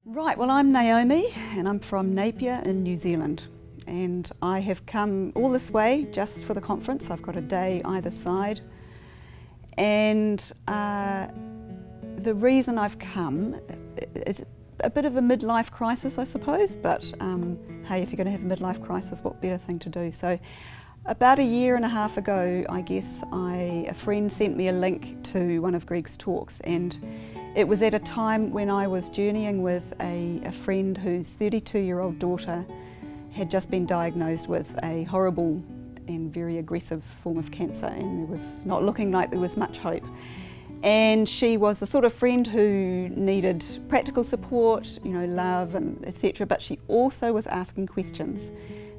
Right, well I'm Naomi and I'm from Napier in New Zealand, and I have come all this way just for the conference. I've got a day either side, and the reason I've come is a bit of a midlife crisis, I suppose, but hey, if you're going to have a midlife crisis, what better thing to do? So about a year and a half ago, I guess, a friend sent me a link to one of Greg's talks, and it was at a time when I was journeying with a friend whose 32-year-old daughter had just been diagnosed with a horrible and very aggressive form of cancer, and there was not looking like there was much hope. And she was the sort of friend who needed practical support, you know, love and etc. But she also was asking questions,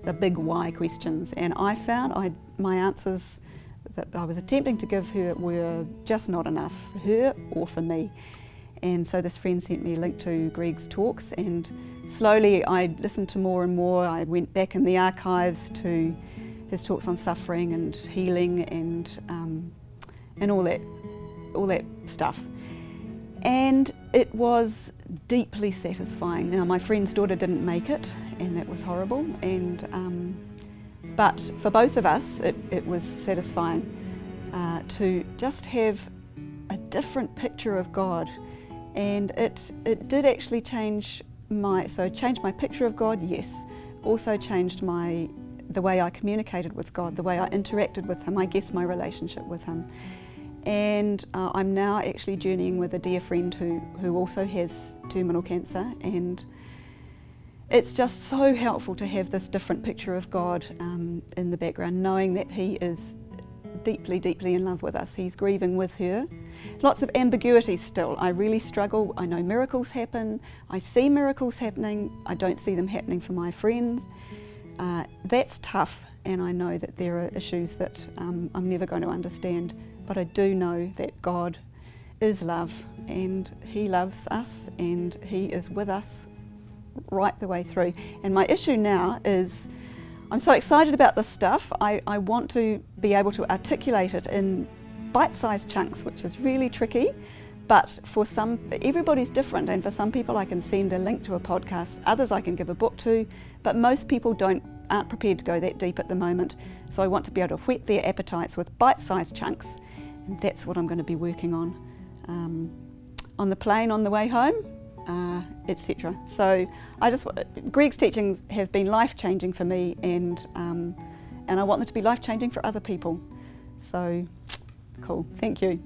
the big why questions. And I found my answers that I was attempting to give her were just not enough for her or for me. And so this friend sent me a link to Greg's talks, and slowly I listened to more and more. I went back in the archives to his talks on suffering and healing and all that stuff. And it was deeply satisfying. Now, my friend's daughter didn't make it, and that was horrible. But for both of us, it was satisfying to just have a different picture of God. And it did actually change my picture of God, yes. Also changed the way I communicated with God, the way I interacted with Him, I guess my relationship with Him. And I'm now actually journeying with a dear friend who also has terminal cancer, and it's just so helpful to have this different picture of God in the background, knowing that He is deeply, deeply in love with us. He's grieving with her. Lots of ambiguity still. I really struggle. I know miracles happen. I see miracles happening. I don't see them happening for my friends. That's tough, and I know that there are issues that I'm never going to understand, but I do know that God is love, and He loves us, and He is with us right the way through. And my issue now is I'm so excited about this stuff. I want to be able to articulate it in bite-sized chunks, which is really tricky, but for everybody's different, and for some people I can send a link to a podcast, others I can give a book to, but most people aren't prepared to go that deep at the moment. So I want to be able to whet their appetites with bite-sized chunks, and that's what I'm going to be working on the plane on the way home, etc. So Greg's teachings have been life-changing for me, and I want them to be life-changing for other people. So cool, thank you.